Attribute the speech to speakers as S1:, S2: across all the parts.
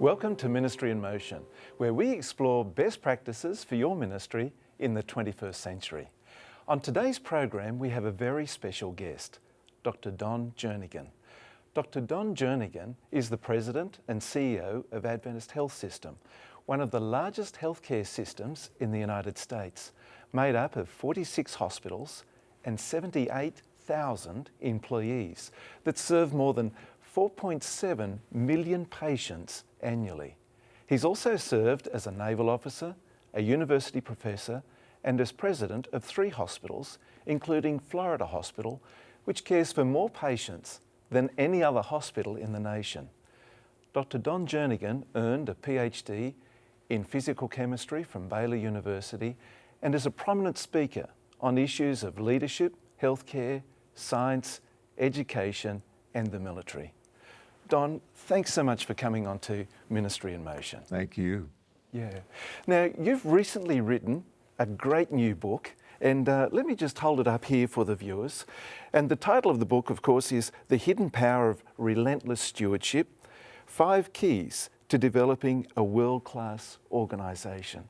S1: Welcome to Ministry in Motion, where we explore best practices for your ministry in the 21st century. On today's program, we have a very special guest, Dr. Don Jernigan. Dr. Don Jernigan is the President and CEO of Adventist Health System, one of the largest healthcare systems in the United States, made up of 46 hospitals and 78,000 employees that serve more than 4.7 million patients annually. He's also served as a naval officer, a university professor, and as president of 3 hospitals, including Florida Hospital, which cares for more patients than any other hospital in the nation. Dr. Don Jernigan earned a PhD in physical chemistry from Baylor University and is a prominent speaker on issues of leadership, healthcare, science, education, and the military. Don, thanks so much for coming on to Ministry in Motion.
S2: Thank you.
S1: Yeah. Now, you've recently written a great new book, and let me just hold it up here for the viewers. And the title of the book, of course, is The Hidden Power of Relentless Stewardship, 5 Keys to Developing a World-Class Organisation.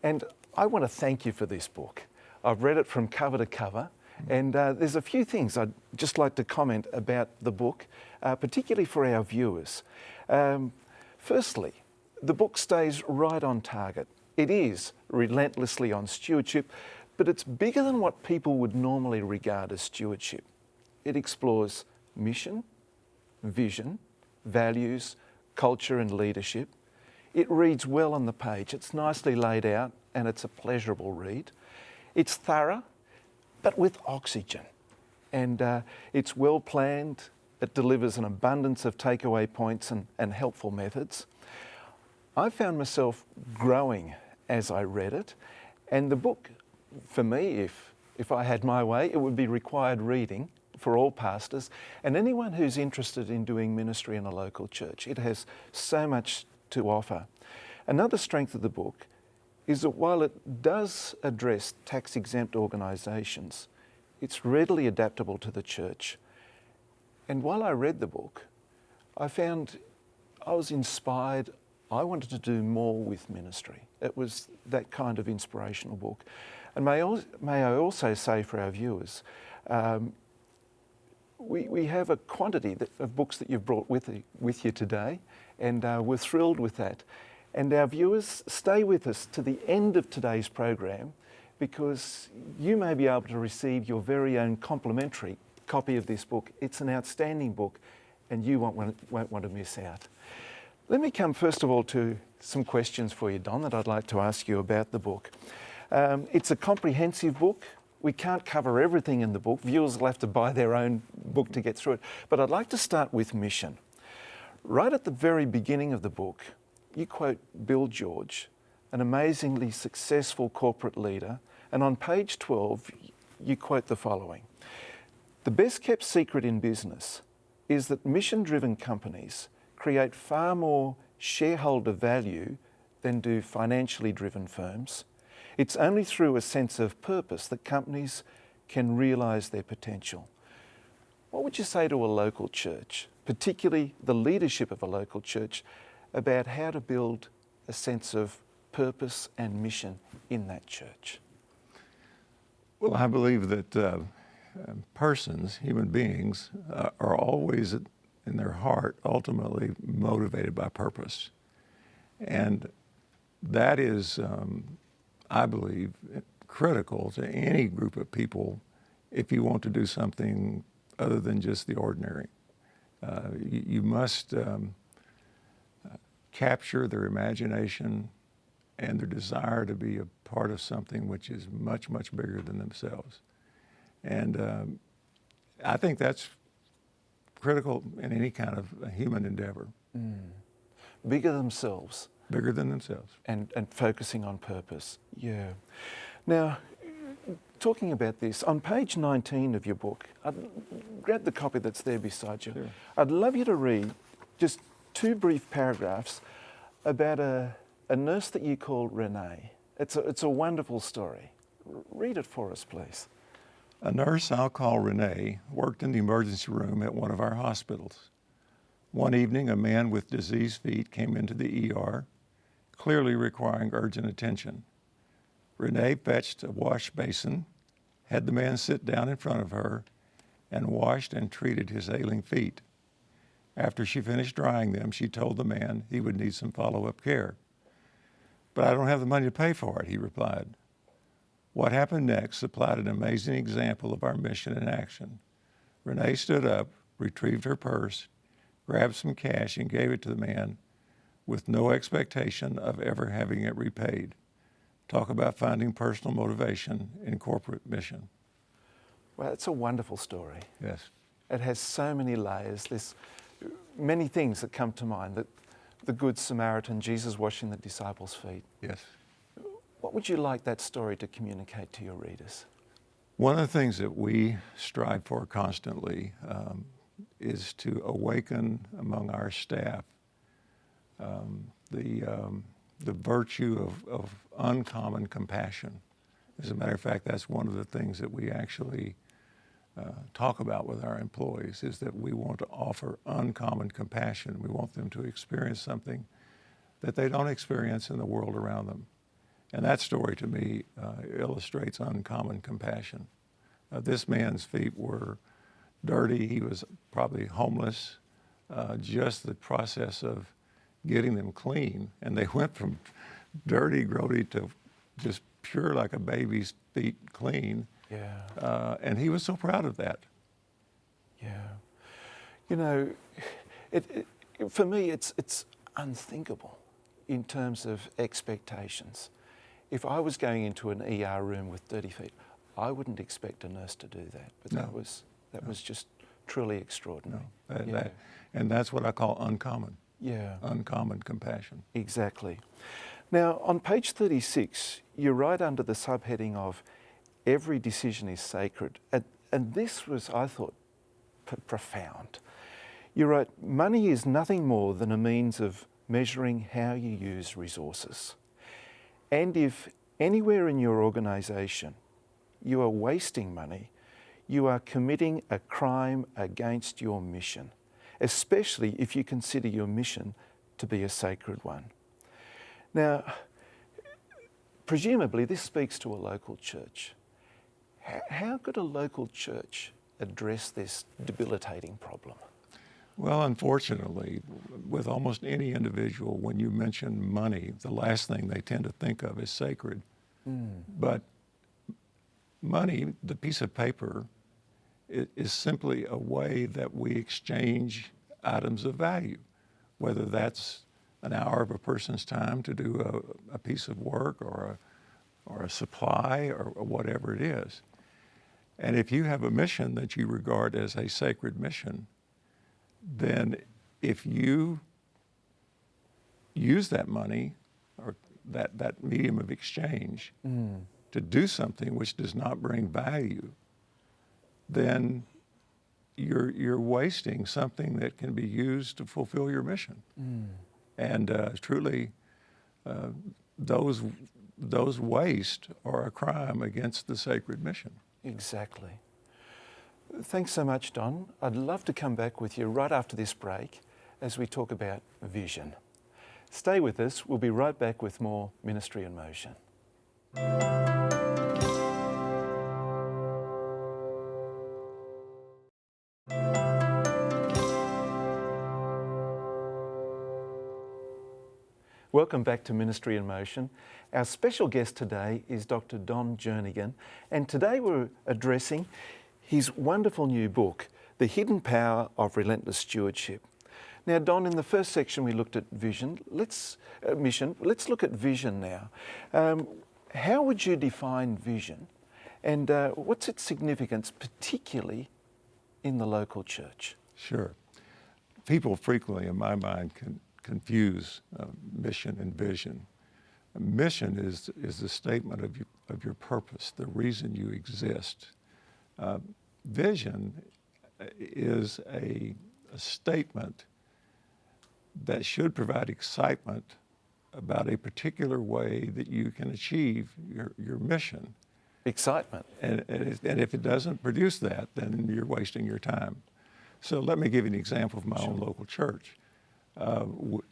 S1: And I want to thank you for this book. I've read it from cover to cover, and there's a few things I'd just like to comment about the book, particularly for our viewers. Firstly, the book stays right on target. It is relentlessly on stewardship, but it's bigger than what people would normally regard as stewardship. It explores mission, vision, values, culture and leadership. It reads well on the page. It's nicely laid out and it's a pleasurable read. It's thorough, but with oxygen. And it's well planned. It delivers an abundance of takeaway points and helpful methods. I found myself growing as I read it, and the book, for me, if I had my way, it would be required reading for all pastors and anyone who's interested in doing ministry in a local church. It has so much to offer. Another strength of the book is that while it does address tax-exempt organisations, it's readily adaptable to the church. And while I read the book, I found I was inspired. I wanted to do more with ministry. It was that kind of inspirational book. And may I also say for our viewers, we have a quantity of books that you've brought with you today, and we're thrilled with that. And our viewers, stay with us to the end of today's program, because you may be able to receive your very own complimentary copy of this book. It's an outstanding book, and you won't want to miss out. Let me come first of all to some questions for you, Don, that I'd like to ask you about the book. It's a comprehensive book. We can't cover everything in the book. Viewers will have to buy their own book to get through it. But I'd like to start with mission. Right at the very beginning of the book, you quote Bill George, an amazingly successful corporate leader, and on page 12, you quote the following: "The best kept secret in business is that mission-driven companies create far more shareholder value than do financially driven firms. It's only through a sense of purpose that companies can realise their potential." What would you say to a local church, particularly the leadership of a local church, about how to build a sense of purpose and mission in that church?
S2: Well, I believe that persons, human beings, are always in their heart ultimately motivated by purpose. And that is, I believe, critical to any group of people if you want to do something other than just the ordinary. You must capture their imagination and their desire to be a part of something which is much, much bigger than themselves. And I think that's critical in any kind of a human endeavor.
S1: Bigger themselves.
S2: Bigger than themselves.
S1: And focusing on purpose. Yeah. Now, talking about this, on page 19 of your book, I'd grab the copy that's there beside you.
S2: Sure.
S1: I'd love you to read just 2 brief paragraphs about a nurse that you call Renee. It's a wonderful story. Read it for us, please.
S2: A nurse I'll call Renee worked in the emergency room at one of our hospitals. One evening, a man with diseased feet came into the ER, clearly requiring urgent attention. Renee fetched a wash basin, had the man sit down in front of her, and washed and treated his ailing feet. After she finished drying them, she told the man he would need some follow-up care. "But I don't have the money to pay for it," he replied. What happened next supplied an amazing example of our mission in action. Renee stood up, retrieved her purse, grabbed some cash, and gave it to the man with no expectation of ever having it repaid. Talk about finding personal motivation in corporate mission.
S1: Well, it's a wonderful story.
S2: Yes.
S1: It has so many layers. There's many things that come to mind. That the Good Samaritan, Jesus washing the disciples' feet.
S2: Yes.
S1: What would you like that story to communicate to your readers?
S2: One of the things that we strive for constantly is to awaken among our staff the virtue of uncommon compassion. As a matter of fact, that's one of the things that we actually talk about with our employees, is that we want to offer uncommon compassion. We want them to experience something that they don't experience in the world around them. And that story to me illustrates uncommon compassion. This man's feet were dirty. He was probably homeless. Just the process of getting them clean, and they went from dirty, grody to just pure like a baby's feet clean.
S1: Yeah.
S2: And he was so proud of that.
S1: Yeah. You know, for me, it's unthinkable in terms of expectations. If I was going into an ER room with dirty feet, I wouldn't expect a nurse to do that. But
S2: No.
S1: that was just truly extraordinary.
S2: No. And that's what I call uncommon.
S1: Yeah.
S2: Uncommon compassion.
S1: Exactly. Now, on page 36, you write under the subheading of every decision is sacred. And this was, I thought, profound. You wrote, money is nothing more than a means of measuring how you use resources. And if anywhere in your organisation you are wasting money, you are committing a crime against your mission, especially if you consider your mission to be a sacred one. Now, presumably this speaks to a local church. How could a local church address this debilitating problem?
S2: Well, unfortunately, with almost any individual, when you mention money, the last thing they tend to think of is sacred. But money, the piece of paper, is simply a way that we exchange items of value, whether that's an hour of a person's time to do a piece of work or a supply or whatever it is. And if you have a mission that you regard as a sacred mission, then if you use that money or that medium of exchange to do something which does not bring value, then you're wasting something that can be used to fulfill your mission. And truly, those waste are a crime against the sacred mission.
S1: Exactly. Thanks so much, Don. I'd love to come back with you right after this break as we talk about vision. Stay with us. We'll be right back with more Ministry in Motion. Welcome back to Ministry in Motion. Our special guest today is Dr. Don Jernigan, and today we're addressing his wonderful new book, The Hidden Power of Relentless Stewardship. Now, Don, in the first section we looked at vision. Mission. Let's look at vision now. How would you define vision, and what's its significance, particularly in the local church?
S2: Sure. People frequently, in my mind, confuse mission and vision. Mission is the statement of your purpose, the reason you exist. Vision is a statement that should provide excitement about a particular way that you can achieve your mission.
S1: Excitement.
S2: And if it doesn't produce that, then you're wasting your time. So let me give you an example of my own local church.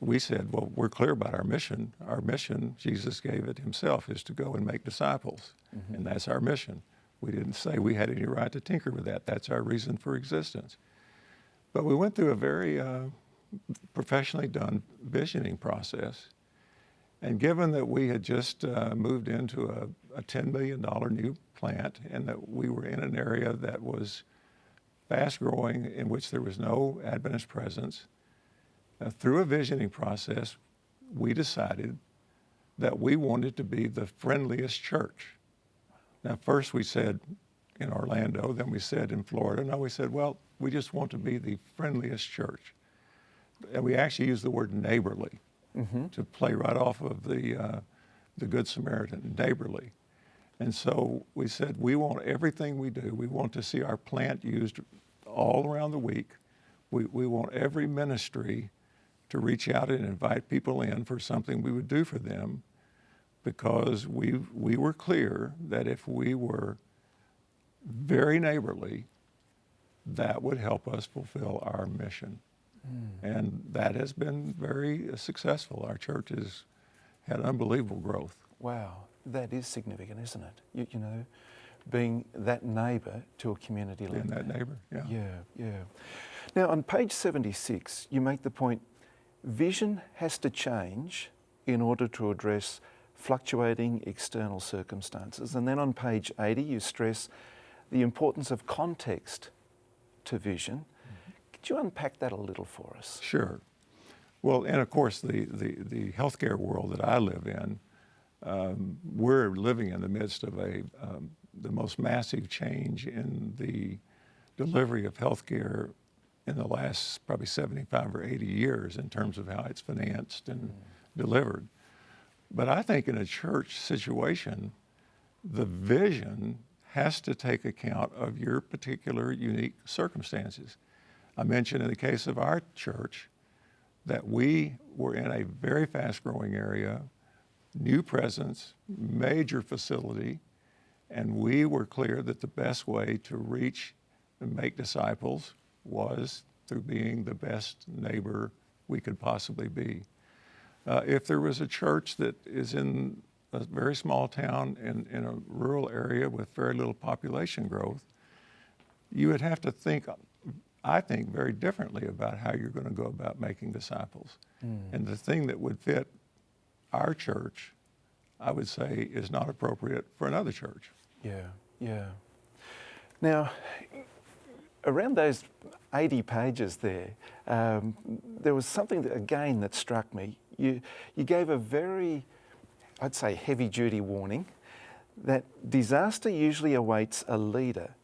S2: We said, well, we're clear about our mission. Our mission, Jesus gave it himself, is to go and make disciples. And that's our mission. We didn't say we had any right to tinker with that. That's our reason for existence. But we went through a very professionally done visioning process. And given that we had just moved into a $10 million new plant and that we were in an area that was fast growing in which there was no Adventist presence, through a visioning process, we decided that we wanted to be the friendliest church. Now, first we said in Orlando, then we said in Florida. Now we said, well, we just want to be the friendliest church. And we actually used the word neighborly to play right off of the Good Samaritan, neighborly. And so we said, we want everything we do. We want to see our plant used all around the week. We want every ministry to reach out and invite people in for something we would do for them, because we were clear that if we were very neighborly, that would help us fulfill our mission. And that has been very successful. Our church has had unbelievable growth.
S1: Wow, that is significant, isn't it? You know, being that neighbour to a community like that.
S2: Being that neighbour, yeah.
S1: Yeah. Now, on page 76, you make the point, vision has to change in order to address fluctuating external circumstances. And then on page 80, you stress the importance of context to vision. Could you unpack that a little for us?
S2: Sure. Well, and of course, the healthcare world that I live in, we're living in the midst of the most massive change in the delivery of healthcare in the last probably 75 or 80 years in terms of how it's financed and delivered. But I think in a church situation, the vision has to take account of your particular unique circumstances. I mentioned in the case of our church that we were in a very fast-growing area, new presence, major facility, and we were clear that the best way to reach and make disciples was through being the best neighbor we could possibly be. If there was a church that is in a very small town in a rural area with very little population growth, you would have to think, I think, very differently about how you're going to go about making disciples. And the thing that would fit our church, I would say, is not appropriate for another church.
S1: Yeah. Now, around those 80 pages there, there was something that, again, that struck me. You gave a very, I'd say, heavy-duty warning that disaster usually awaits a leader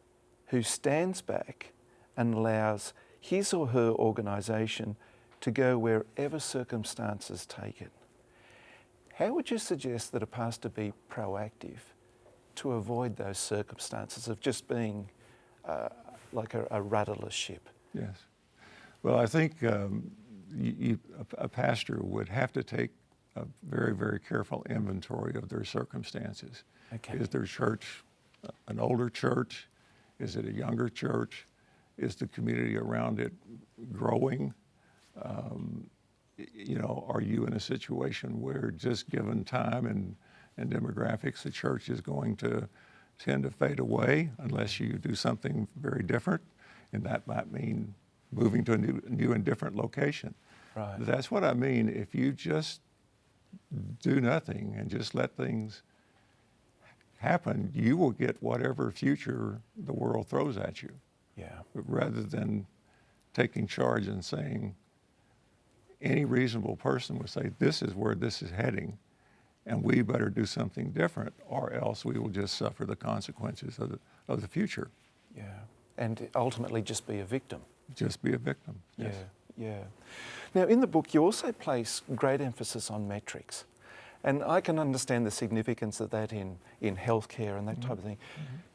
S1: who stands back and allows his or her organisation to go wherever circumstances take it. How would you suggest that a pastor be proactive to avoid those circumstances of just being like a rudderless ship?
S2: Yes. Well, I think a pastor would have to take a very, very careful inventory of their circumstances.
S1: Okay.
S2: Is their church an older church? Is it a younger church? Is the community around it growing? Are you in a situation where, just given time and demographics, the church is going to tend to fade away unless you do something very different? And that might mean moving to a new and different location.
S1: Right.
S2: That's what I mean. If you just do nothing and just let things happen, you will get whatever future the world throws at you.
S1: Yeah.
S2: Rather than taking charge and saying, any reasonable person would say, this is where this is heading, and we better do something different, or else we will just suffer the consequences of the future.
S1: Yeah. And ultimately just be a victim.
S2: Just be a victim. Yes.
S1: Yeah. Now, in the book, you also place great emphasis on metrics. And I can understand the significance of that in healthcare and that type of thing.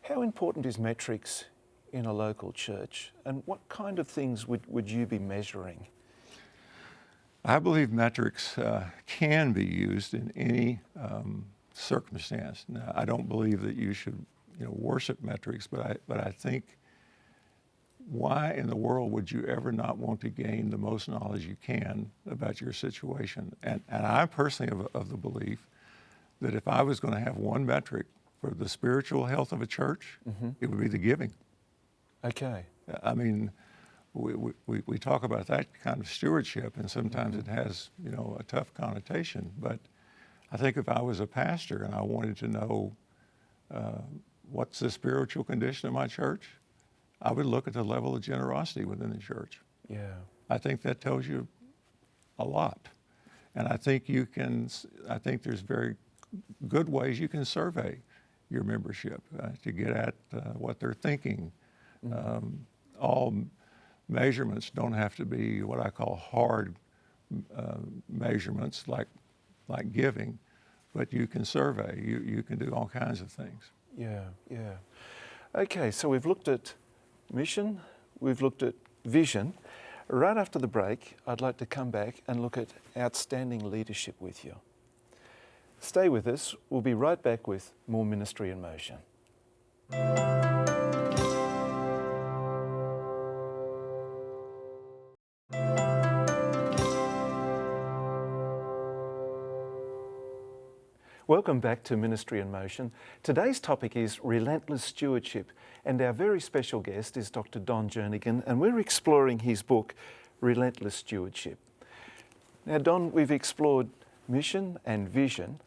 S1: How important is metrics in a local church? And what kind of things would you be measuring?
S2: I believe metrics can be used in any circumstance. Now, I don't believe that you should worship metrics, but I think why in the world would you ever not want to gain the most knowledge you can about your situation? And I personally of the belief that if I was going to have one metric for the spiritual health of a church, it would be the giving.
S1: Okay.
S2: I mean, we talk about that kind of stewardship, and sometimes it has, a tough connotation. But I think if I was a pastor and I wanted to know what's the spiritual condition of my church, I would look at the level of generosity within the church.
S1: Yeah.
S2: I think that tells you a lot. And I think there's very good ways you can survey your membership to get at what they're thinking. All measurements don't have to be what I call hard measurements like giving, but you can survey, you can do all kinds of things.
S1: Yeah, yeah. Okay, so we've looked at mission, we've looked at vision. Right after the break, I'd like to come back and look at outstanding leadership with you. Stay with us. We'll be right back with more Ministry in Motion. Welcome back to Ministry in Motion. Today's topic is Relentless Stewardship, and our very special guest is Dr. Don Jernigan, and we're exploring his book, Relentless Stewardship. Now, Don, we've explored mission and vision.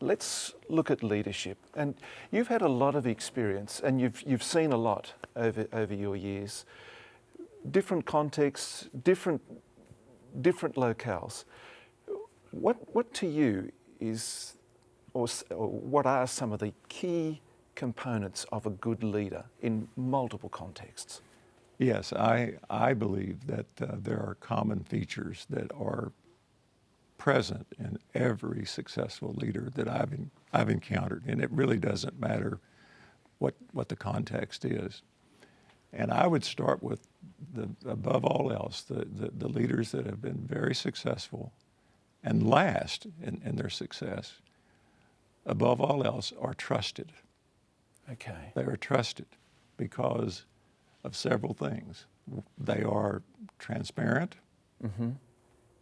S1: Let's look at leadership. And you've had a lot of experience, and you've seen a lot over your years. Different contexts, different locales. What to you is, or what are some of the key components of a good leader in multiple contexts?
S2: Yes, I believe that there are common features that are present in every successful leader that I've encountered, and it really doesn't matter what the context is. And I would start with above all else, the leaders that have been very successful and last in their success, above all else, are trusted.
S1: Okay.
S2: They are trusted because of several things. They are transparent,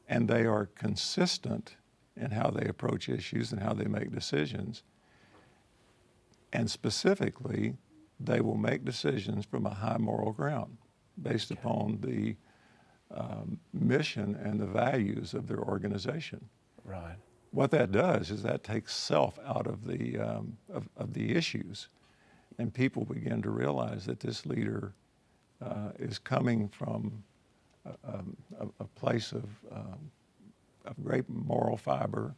S2: and they are consistent in how they approach issues and how they make decisions. And specifically, they will make decisions from a high moral ground based upon the mission and the values of their organization.
S1: Right.
S2: What that does is that takes self out of the issues, and people begin to realize that this leader is coming from a place of great moral fiber,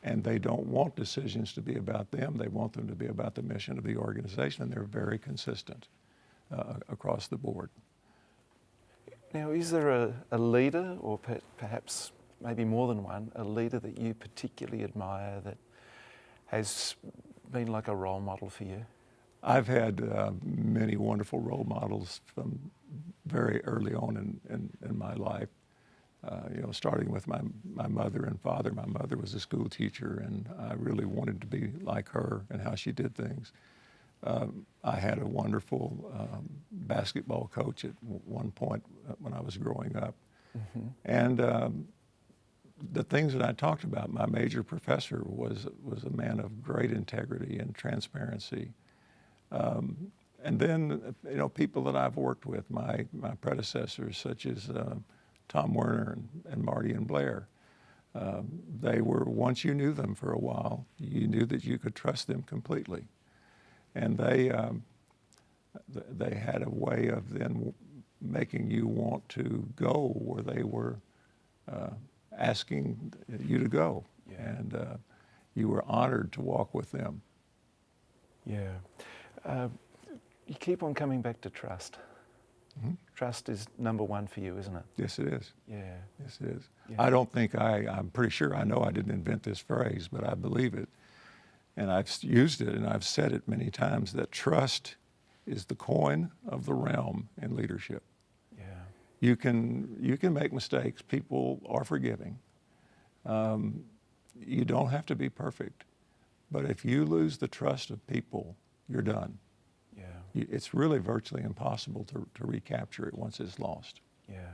S2: and they don't want decisions to be about them. They want them to be about the mission of the organization, and they're very consistent across the board.
S1: Now, is there a leader, or perhaps maybe more than one, a leader that you particularly admire that has been like a role model for you?
S2: I've had many wonderful role models from very early on in my life. Starting with my mother and father. My mother was a school teacher, and I really wanted to be like her and how she did things. I had a wonderful basketball coach at one point when I was growing up. And the things that I talked about, my major professor was a man of great integrity and transparency. And then, people that I've worked with, my predecessors, such as Tom Werner and Marty and Blair, they were, once you knew them for a while, you knew that you could trust them completely. And they had a way of then making you want to go where they were asking you to go. Yeah. And you were honored to walk with them.
S1: Yeah. You keep on coming back to trust. Trust is number one for you, isn't it?
S2: Yes, it is.
S1: Yeah.
S2: Yes, it is.
S1: Yeah.
S2: I don't think I'm pretty sure I know I didn't invent this phrase, but I believe it. And I've used it and I've said it many times that trust is the coin of the realm in leadership.
S1: Yeah.
S2: You can make mistakes. People are forgiving. You don't have to be perfect. But if you lose the trust of people, you're done.
S1: Yeah.
S2: it's really virtually impossible to recapture it once it's lost.
S1: Yeah.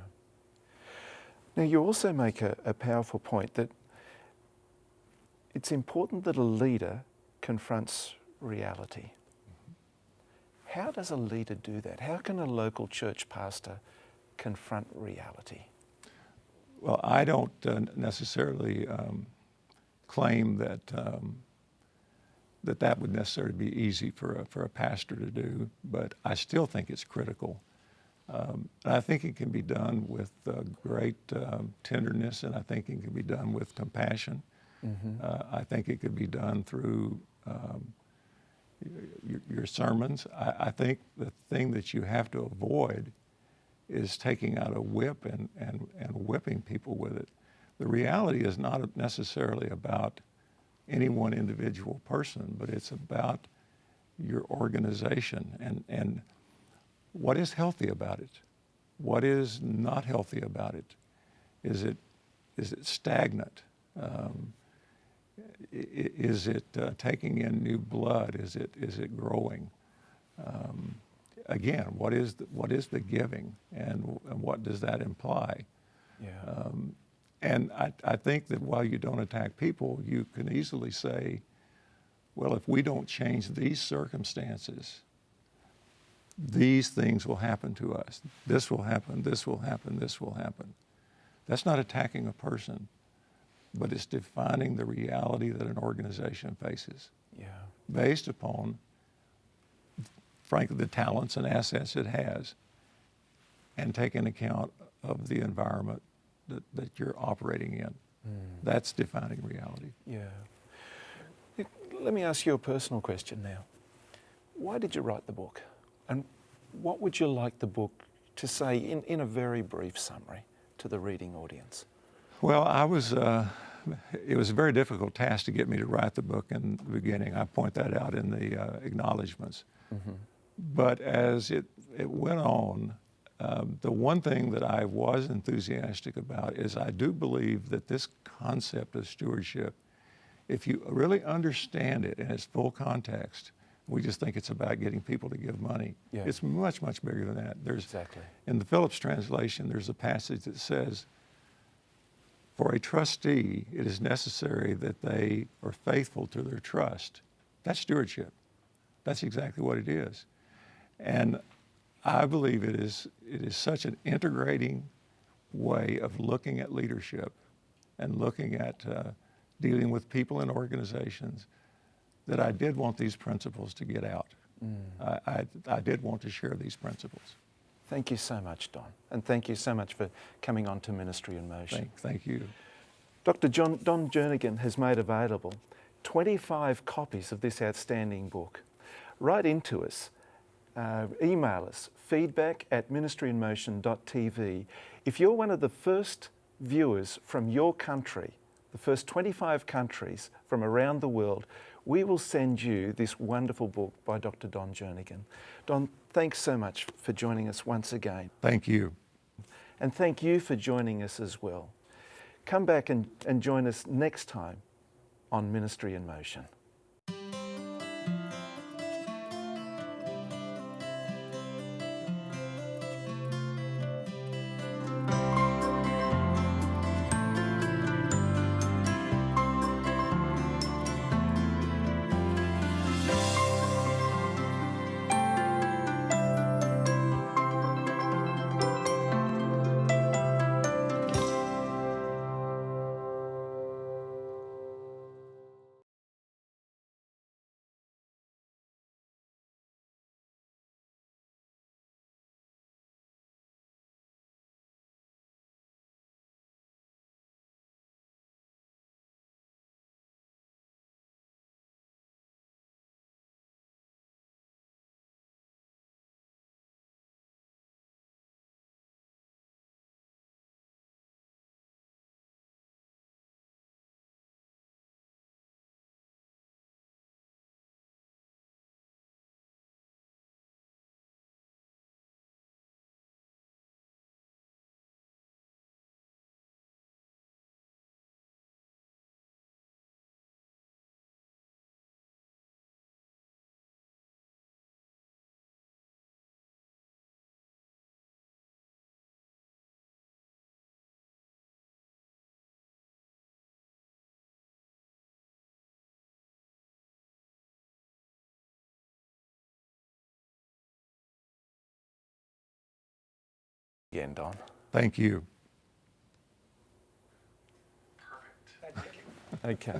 S1: Now, you also make a powerful point that it's important that a leader confronts reality. How does a leader do that? How can a local church pastor confront reality?
S2: Well, I don't necessarily claim that that would necessarily be easy for a pastor to do, but I still think it's critical. And I think it can be done with great tenderness, and I think it can be done with compassion. I think it could be done through your sermons. I think the thing that you have to avoid is taking out a whip and whipping people with it. The reality is not necessarily about any one individual person, but it's about your organization and what is healthy about it, what is not healthy about it. Is it stagnant? Is it taking in new blood? Is it growing? Again, what is the giving, and what does that imply?
S1: Yeah.
S2: And I think that while you don't attack people, you can easily say, well, if we don't change these circumstances, these things will happen to us. This will happen, this will happen, this will happen. That's not attacking a person, but it's defining the reality that an organization faces.
S1: Yeah.
S2: Based upon, frankly, the talents and assets it has, and taking account of the environment that you're operating in. That's defining reality.
S1: Yeah. Let me ask you a personal question now. Why did you write the book? And what would you like the book to say in a very brief summary to the reading audience?
S2: Well, it was a very difficult task to get me to write the book in the beginning. I point that out in the acknowledgments. But as it went on, the one thing that I was enthusiastic about is I do believe that this concept of stewardship, if you really understand it in its full context, we just think it's about getting people to give money.
S1: Yeah.
S2: It's much, much bigger than that.
S1: Exactly.
S2: In the Phillips translation, there's a passage that says, for a trustee, it is necessary that they are faithful to their trust. That's stewardship. That's exactly what it is. And I believe it is such an integrating way of looking at leadership and looking at dealing with people and organizations that I did want these principles to get out. I did want to share these principles.
S1: Thank you so much, Don. And thank you so much for coming on to Ministry in Motion.
S2: Thank you.
S1: Dr. Don Jernigan has made available 25 copies of this outstanding book. Write into us. Email us, feedback@ministryinmotion.tv. If you're one of the first viewers from your country, the first 25 countries from around the world, we will send you this wonderful book by Dr. Don Jernigan. Don, thanks so much for joining us once again.
S2: Thank you.
S1: And thank you for joining us as well. Come back and join us next time on Ministry in Motion. end on.
S2: Thank you.
S1: Okay.